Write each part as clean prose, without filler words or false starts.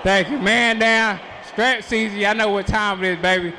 Thank you. Man down, strap season. Y'all know what time it is, baby.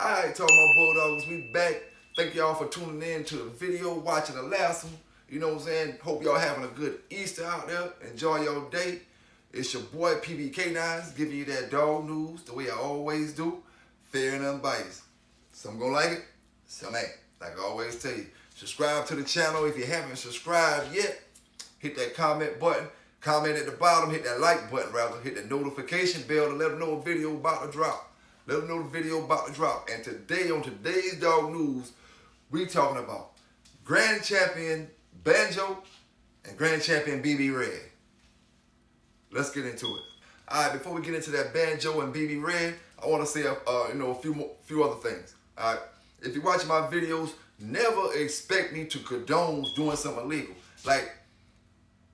Alright, talking about Bulldogs, we back. Thank y'all for tuning in to the video, watching the last one. You know what I'm saying? Hope y'all having a good Easter out there. Enjoy your day. It's your boy BeBe Canines giving you that dog news the way I always do. Fair and unbiased. Some gonna like it, some ain't. Like I always tell you, subscribe to the channel if you haven't subscribed yet. Hit that comment button. Comment at the bottom. Hit that like button rather. Hit the notification bell to let them know a video about to drop. Let them know the video about to drop. And today, on today's dog news, we talking about Grand Champion Banjo and Grand Champion BeBe Red. Let's get into it. All right, before we get into that Banjo and BeBe Red, I want to say a few other things. All right, if you're watching my videos, never expect me to condone doing something illegal. Like,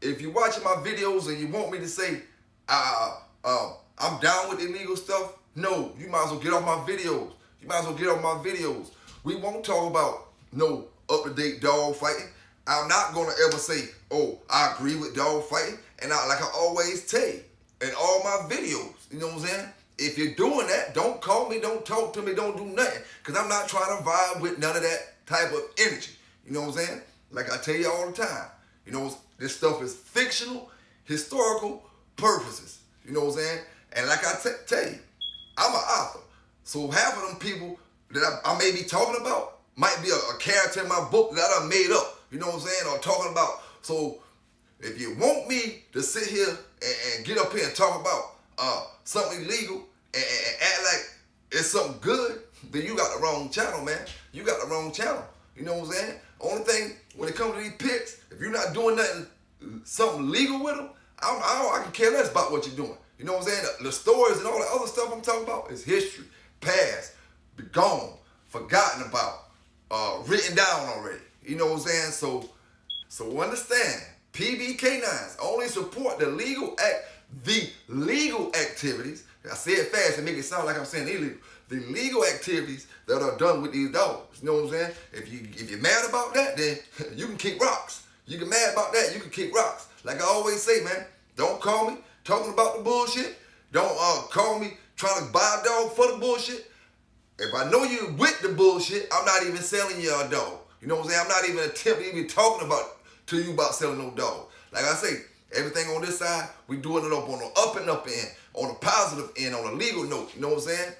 if you're watching my videos and you want me to say, I'm down with illegal stuff, no, you might as well get off my videos. You might as well get off my videos. We won't talk about no up-to-date dog fighting. I'm not gonna ever say, oh, I agree with dog fighting. And like I always tell you in all my videos, you know what I'm saying? If you're doing that, don't call me, don't talk to me, don't do nothing. Because I'm not trying to vibe with none of that type of energy. You know what I'm saying? Like I tell you all the time. You know, this stuff is fictional, historical purposes. You know what I'm saying? And like I tell you, I'm an author. So half of them people that I may be talking about might be a character in my book that I made up. You know what I'm saying? Or talking about. So if you want me to sit here and get up here and talk about something illegal and act like it's something good, then you got the wrong channel, man. You got the wrong channel. You know what I'm saying? Only thing, when it comes to these picks, if you're not doing nothing, something legal with them, I can care less about what you're doing. You know what I'm saying? The stories and all the other stuff I'm talking about is history, past, be gone, forgotten about, written down already. You know what I'm saying? So understand, BeBe Canines only support the legal activities. I say it fast and make it sound like I'm saying illegal. The legal activities that are done with these dogs. You know what I'm saying? If you're mad about that, then you can kick rocks. You get mad about that, you can kick rocks. Like I always say, man, don't call me talking about the bullshit. Don't call me trying to buy a dog for the bullshit. If I know you with the bullshit, I'm not even selling you a dog. You know what I'm saying? I'm not even attempting even talking to you about selling no dog. Like I say, everything on this side, we doing it up on the up and up end, on the positive end, on a legal note. You know what I'm saying?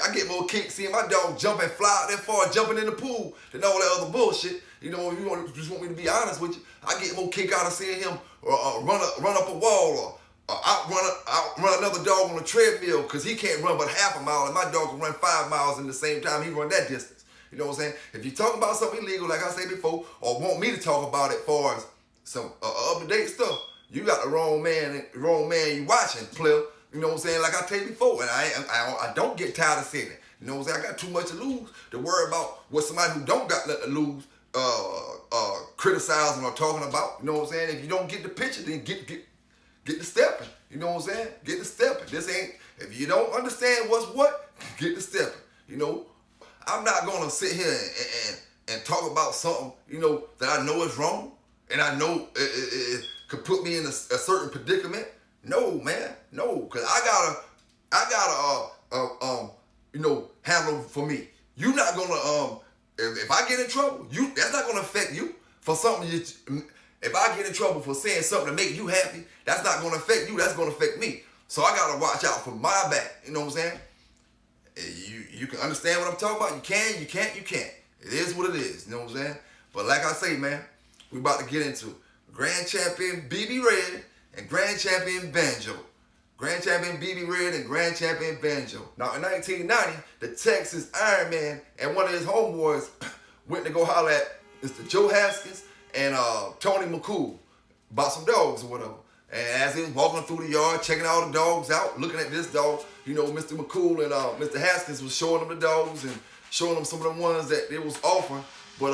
I get more kick seeing my dog jump and fly out that far, jumping in the pool than all that other bullshit. You know, if you just want me to be honest with you, I get more kick out of seeing him run up a wall or outrun another dog on a treadmill because he can't run but half a mile and my dog can run 5 miles in the same time he run that distance. You know what I'm saying? If you talk about something illegal, like I said before, or want me to talk about it as far as some up-to-date stuff, you got the wrong man you watching, player. You know what I'm saying? Like I tell you before, and I don't get tired of saying it. You know what I'm saying? I got too much to lose to worry about what somebody who don't got nothing to lose criticizing or talking about. You know what I'm saying? If you don't get the picture, then get the stepping. You know what I'm saying? Get the stepping. This ain't, if you don't understand what's what, get the stepping. You know, I'm not gonna sit here and talk about something, you know, that I know is wrong and I know it could put me in a certain predicament. No, man, no, cause I gotta you know, handle for me. You not gonna if I get in trouble, that's not gonna affect you for something. If I get in trouble for saying something to make you happy, that's not gonna affect you. That's gonna affect me. So I gotta watch out for my back. You know what I'm saying? You can understand what I'm talking about. You can, you can't, you can't. It is what it is. You know what I'm saying? But like I say, man, we about to get into Grand Champion BeBe Red and Grand Champion Banjo. Grand Champion BeBe Red and Grand Champion Banjo. Now in 1990, the Texas Iron Man and one of his homeboys went to go holler at Mr. Joe Haskins and Tony McCool about some dogs or whatever. And as he was walking through the yard, checking all the dogs out, looking at this dog, you know, Mr. McCool and Mr. Haskins was showing them the dogs and showing them some of the ones that they was offering. But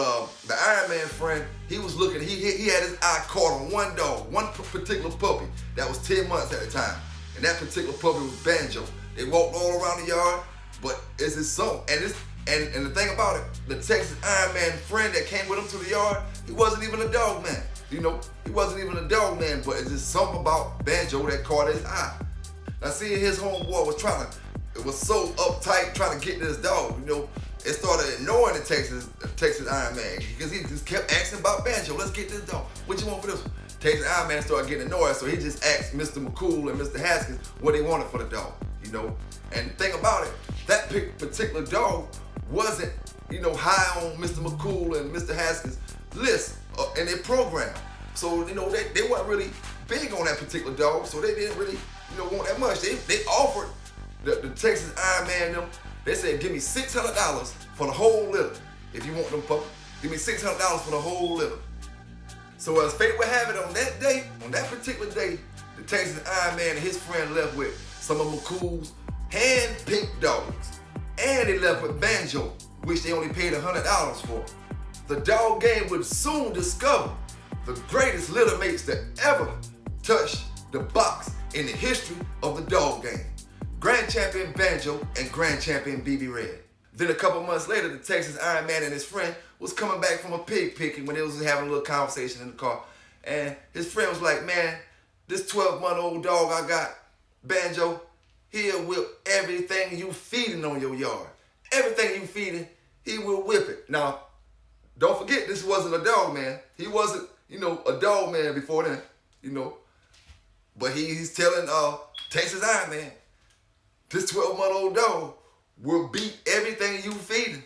the Iron Man friend, he was looking, he had his eye caught on one dog, one particular puppy that was 10 months at the time. And that particular puppy was Banjo. They walked all around the yard, but it's his son. And the thing about it, the Texas Iron Man friend that came with him to the yard, he wasn't even a dog man. You know, he wasn't even a dog man, but it's just something about Banjo that caught his eye. Now seeing his homeboy was so uptight trying to get this dog, you know, it started ignoring the Texas Iron Man because he just kept asking about Banjo. Let's get this dog. What you want for this one? Texas Iron Man started getting annoyed, so he just asked Mr. McCool and Mr. Haskins what they wanted for the dog, you know. And the thing about it, that particular dog wasn't, you know, high on Mr. McCool and Mr. Haskins' list in their program. So, you know, they weren't really big on that particular dog, so they didn't really, you know, want that much. They offered the Texas Iron Man them, they said, give me $600 for the whole litter. If you want them puppy, give me $600 for the whole litter. So as fate would have it, on that day, on that particular day, the Texas Iron Man and his friend left with some of McCool's hand-picked dogs. And they left with Banjo, which they only paid $100 for. The dog game would soon discover the greatest litter mates that ever touched the box in the history of the dog game. Grand Champion Banjo and Grand Champion BeBe Red. Then a couple months later, the Texas Iron Man and his friend was coming back from a pig picking when they was having a little conversation in the car. And his friend was like, man, this 12-month-old dog I got, Banjo, he'll whip everything you feeding on your yard. Everything you feeding, he will whip it. Now, don't forget, this wasn't a dog man. He wasn't, you know, a dog man before then, you know. But he's telling Texas Iron Man, this 12-month-old dog will beat everything you feeding.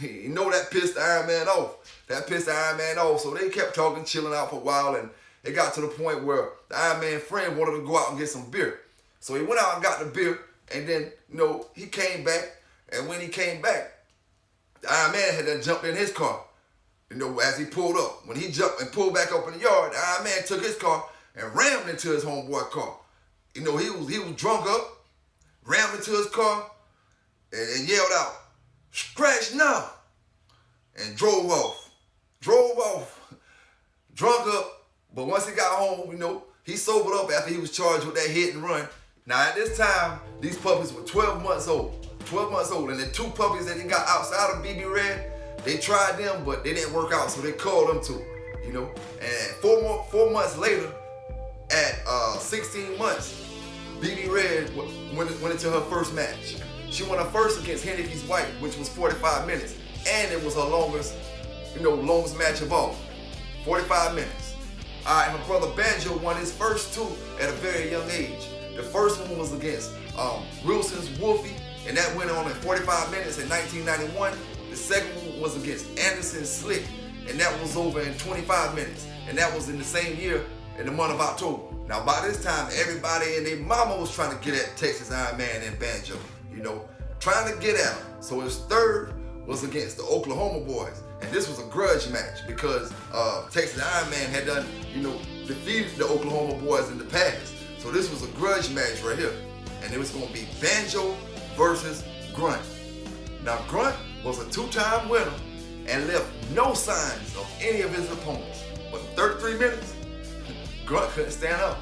You know that pissed the Iron Man off. That pissed the Iron Man off. So they kept talking, chilling out for a while, and it got to the point where the Iron Man friend wanted to go out and get some beer. So he went out and got the beer, and then, you know, he came back, and when he came back, the Iron Man had done jumped in his car. You know, as he pulled up. When he jumped and pulled back up in the yard, the Iron Man took his car and rammed into his homeboy car. You know, he was drunk up, rammed into his car, and yelled out, "Scratch now!" and drove off. Drunk up, but once he got home, you know, he sobered up after he was charged with that hit and run. Now at this time, these puppies were 12 months old. 12 months old, and the two puppies that he got outside of BeBe Red, they tried them, but they didn't work out, so they called them too, you know. And 4 months later, at 16 months, BeBe Red went into her first match. She won her first against Hennicke's White, which was 45 minutes, and it was her longest match of all, 45 minutes. All right, her brother Banjo won his first two at a very young age. The first one was against Wilson's Wolfie, and that went on in 45 minutes in 1991. The second one was against Anderson's Slick, and that was over in 25 minutes, and that was in the same year in the month of October. Now by this time, everybody and their mama was trying to get at Texas Iron Man and Banjo, you know, trying to get at him. So his third was against the Oklahoma boys, and this was a grudge match because Texas Iron Man had done, you know, defeated the Oklahoma boys in the past. So this was a grudge match right here, and it was going to be Banjo versus Grunt. Now Grunt was a two-time winner and left no signs of any of his opponents. But in 33 minutes, Grunt couldn't stand up.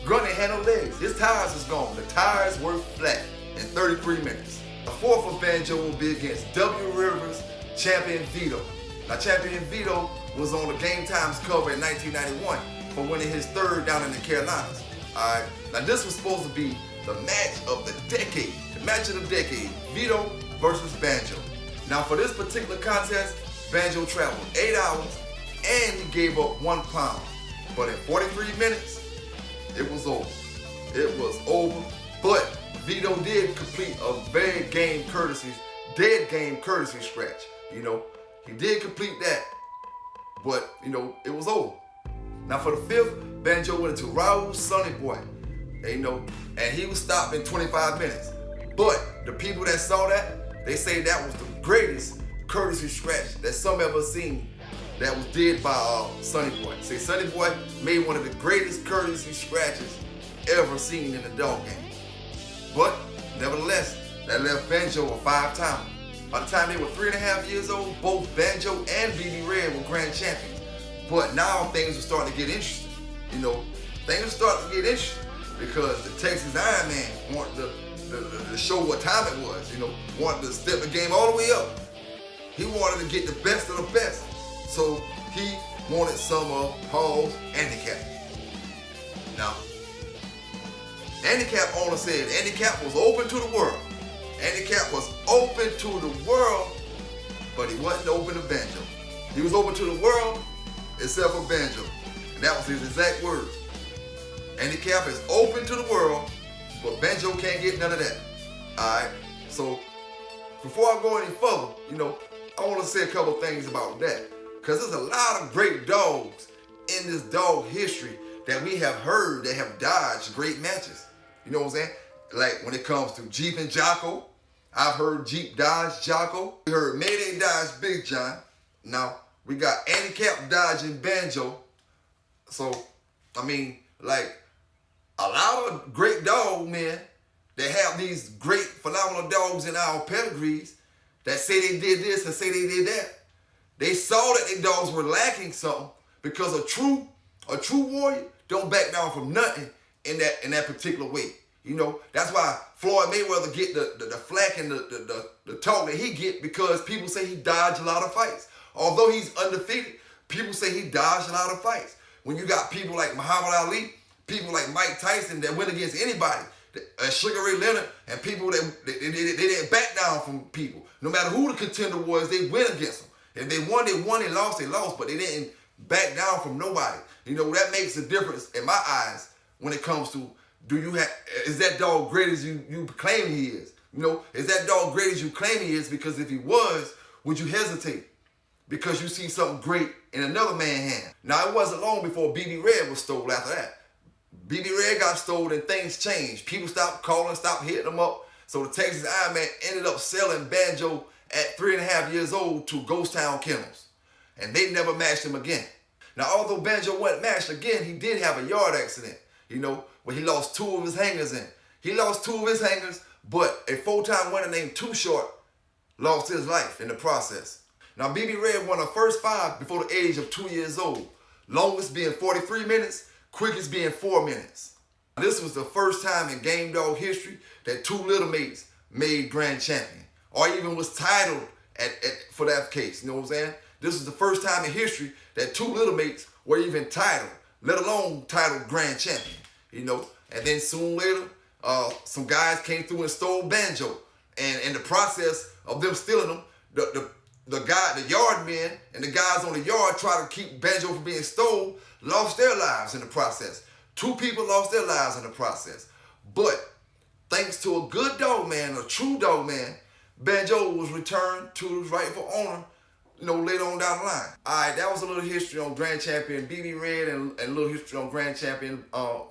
Grunt ain't had no legs. His tires was gone. The tires were flat in 33 minutes. The fourth of Banjo will be against W. Rivers' Champion Vito. Now Champion Vito was on the Game Times cover in 1991 for winning his third down in the Carolinas. All right. Now this was supposed to be the match of the decade. The match of the decade. Vito versus Banjo. Now for this particular contest, Banjo traveled 8 hours and he gave up 1 pound. But in 43 minutes, it was over. It was over. But Vito did complete a very dead game courtesy scratch. You know, he did complete that. but you know, it was over. Now for the 5th, Banjo went into Raul's Sonny Boy, and, you know, and he was stopped in 25 minutes. But the people that saw that, they say that was the greatest courtesy scratch that some ever seen that was did by Sonny Boy. Say Sonny Boy made one of the greatest courtesy scratches ever seen in a dog game. But nevertheless, that left Banjo a 5-timer. By the time they were 3.5 years old, both Banjo and BeBe Red were grand champions. But now things are starting to get interesting. You know, things are starting to get interesting because the Texas Iron Man wanted to show what time it was, you know, wanted to step the game all the way up. He wanted to get the best of the best. So he wanted some of Paul's handicap. Now, handicap owner said handicap was open to the world. Handicap was open to the world, but he wasn't open to Banjo. He was open to the world except for Banjo. And that was his exact words. Handicap is open to the world, but Banjo can't get none of that. Alright? So before I go any further, you know, I want to say a couple things about that. Because there's a lot of great dogs in this dog history that we have heard that have dodged great matches. You know what I'm saying? Like when it comes to Jeep and Jocko, I've heard Jeep dodge Jocko. We heard Mayday dodge Big John. Now, we got handicap dodging Banjo. So, I mean, like, a lot of great dog men that have these great, phenomenal dogs in our pedigrees that say they did this and say they did that. They saw that their dogs were lacking something because a true warrior don't back down from nothing in that particular way. You know, that's why Floyd Mayweather get the flack and the talk that he get because people say he dodged a lot of fights. Although he's undefeated, people say he dodged a lot of fights. When you got people like Muhammad Ali, people like Mike Tyson that went against anybody, Sugar Ray Leonard, and people that they didn't back down from people. No matter who the contender was, they went against them. If they won, they won. They lost, but they didn't back down from nobody. You know, that makes a difference in my eyes when it comes to, is that dog great as you claim he is? You know, is that dog great as you claim he is? Because if he was, would you hesitate? Because you see something great in another man's hand. Now, it wasn't long before BeBe Red was stole after that. BeBe Red got stole and things changed. People stopped calling, stopped hitting them up. So the Texas Iron Man ended up selling Banjo at 3.5 years old to Ghost Town Kennels. And they never matched him again. Now, although Banjo wasn't matched again, he did have a yard accident, you know, where he lost 2 of his hangers in. He lost 2 of his hangers, but a 4-time winner named Too Short lost his life in the process. Now, BeBe Red won her first 5 before the age of 2 years old. Longest being 43 minutes, quickest being 4 minutes. This was the first time in game dog history that 2 little mates made grand champion, or even was titled for that case, you know what I'm saying? This was the first time in history that 2 little mates were even titled, let alone titled grand champion, you know? And then soon later, some guys came through and stole Banjo. And in the process of them stealing them, the yard men and the guys on the yard trying to keep Banjo from being stolen lost their lives in the process. 2 people lost their lives in the process. But thanks to a good dog man, a true dog man, Banjo was returned to his rightful owner, you know, later on down the line. All right, that was a little history on Grand Champion BeBe Red and a little history on Grand Champion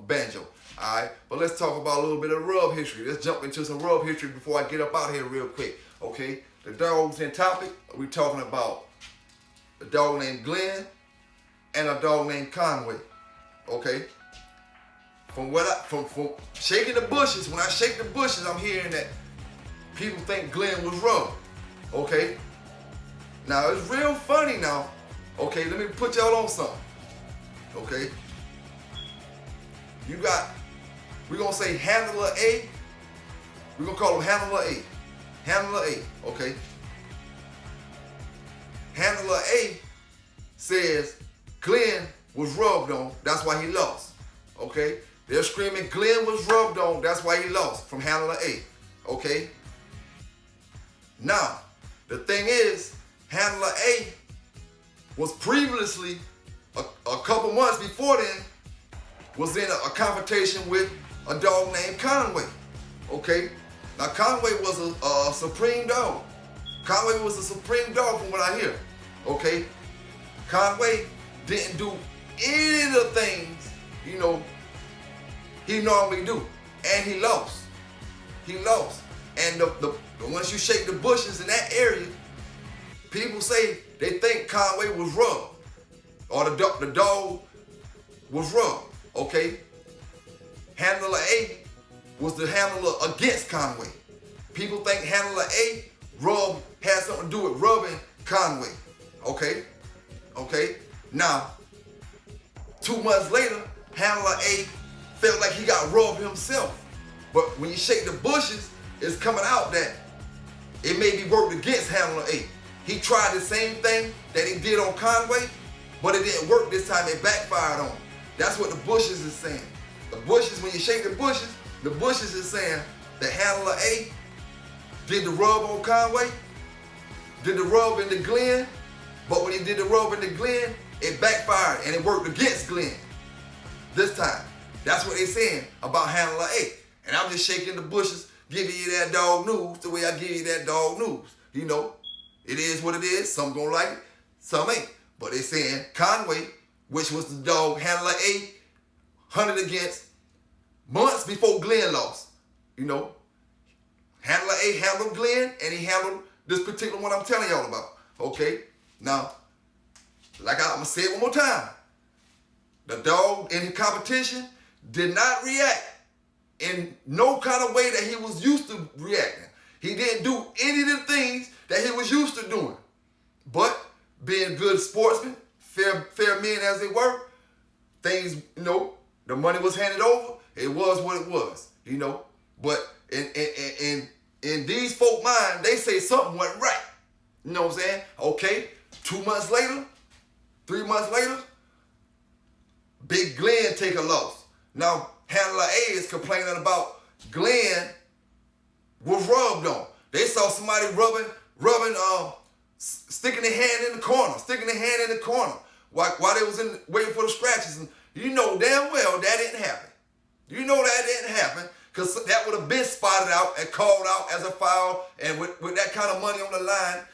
Banjo. All right, but let's talk about a little bit of rub history. Let's jump into some rub history before I get up out here real quick, okay? The dogs in topic, we're talking about a dog named Glenn and a dog named Conway, okay? From shaking the bushes, when I shake the bushes, I'm hearing that people think Glenn was rough, okay? Now, it's real funny now, okay? Let me put y'all on something, okay? You got, we're gonna say Handler A. We're gonna call him Handler A. Handler A, okay? Handler A says Glenn was rubbed on, that's why he lost, okay? They're screaming Glenn was rubbed on, that's why he lost from Handler A, okay? Now, the thing is, Handler A was previously, a couple months before then, was in a confrontation with a dog named Conway, okay? Now, Conway was a supreme dog. Conway was a supreme dog from what I hear, okay? Conway didn't do any of the things, you know, he normally do. And he lost. He lost. And once you shake the bushes in that area, people say they think Conway was rubbed. Or the dog was rubbed. Okay? Handler A was the handler against Conway. People think handler A had something to do with rubbing Conway. Okay? Okay? Now, 2 months later, handler A felt like he got rubbed himself. But when you shake the bushes, it's coming out that it may be worked against handler A. He tried the same thing that he did on Conway, but it didn't work this time. It backfired on him. That's what the bushes is saying. The bushes, when you shake the bushes is saying that handler A did the rub on Conway, did the rub in the Glen, but when he did the rub in the Glen, it backfired and it worked against Glen this time. That's what they're saying about handler A. And I'm just shaking the bushes, giving you that dog news the way I give you that dog news. You know, it is what it is. Some gonna like it, some ain't. But they're saying Conway, which was the dog handler A, hunted against months before Glenn lost. You know, handler A handled Glenn, and he handled this particular one I'm telling y'all about. Okay? Now, like I'm gonna say it one more time. The dog in the competition did not react in no kind of way that he was used to reacting. He didn't do any of the things that he was used to doing. But being good sportsmen, fair men as they were, things, you know, the money was handed over. It was what it was, you know. But in these folk mind, they say something went right. You know what I'm saying? Okay, 2 months later, 3 months later, Big Glenn take a loss. Now, handler A is complaining about Glenn was rubbed on. They saw somebody sticking their hand in the corner, while they was waiting for the scratches. And you know damn well that didn't happen. You know that didn't happen, because that would have been spotted out and called out as a foul, and with that kind of money on the line,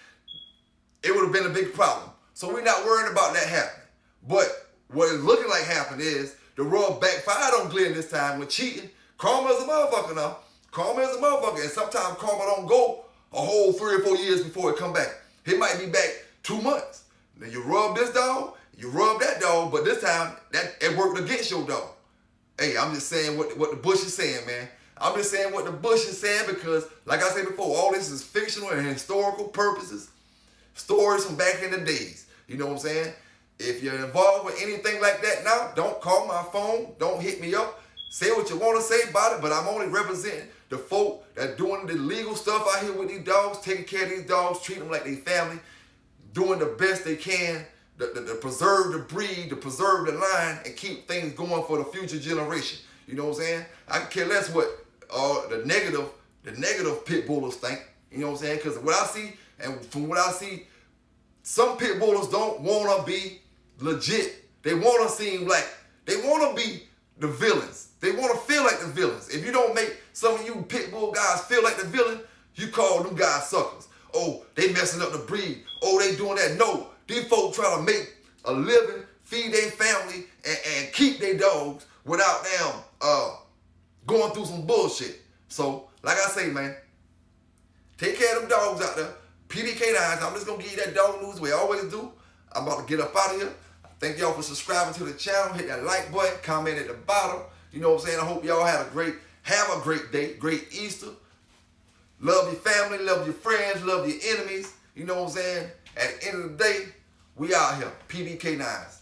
it would have been a big problem. So we're not worrying about that happening. But what it's looking like happened is the rub backfired on Glenn this time with cheating. Karma is a motherfucker now. Karma is a motherfucker. And sometimes karma don't go a whole 3 or 4 years before it come back. It might be back 2 months. Then you rub this dog, you rub that dog, but this time it worked against your dog. Hey, I'm just saying what the bush is saying, man. I'm just saying what the bush is saying because, like I said before, all this is fictional and historical purposes. Stories from back in the days. You know what I'm saying? If you're involved with anything like that now, don't call my phone. Don't hit me up. Say what you want to say about it, but I'm only representing the folk that doing the legal stuff out here with these dogs, taking care of these dogs, treating them like they family, doing the best they can to preserve the breed, to preserve the line, and keep things going for the future generation. You know what I'm saying? I can care less what the negative pit bullers think. You know what I'm saying? Because what I see, and from what I see, some pit bullers don't want to be legit. They want to seem like, they want to be the villains. They want to feel like the villains. If you don't make some of you pit bull guys feel like the villain, you call them guys suckers. Oh, they messing up the breed. Oh, they doing that. No, these folks trying to make a living, feed their family, and keep their dogs without them going through some bullshit. So, like I say, man, take care of them dogs out there. PBK9s, I'm just going to give you that dog news we always do. I'm about to get up out of here. Thank y'all for subscribing to the channel. Hit that like button, comment at the bottom. You know what I'm saying? I hope y'all have a great day, great Easter. Love your family, love your friends, love your enemies. You know what I'm saying? At the end of the day, we out here, PBK9s.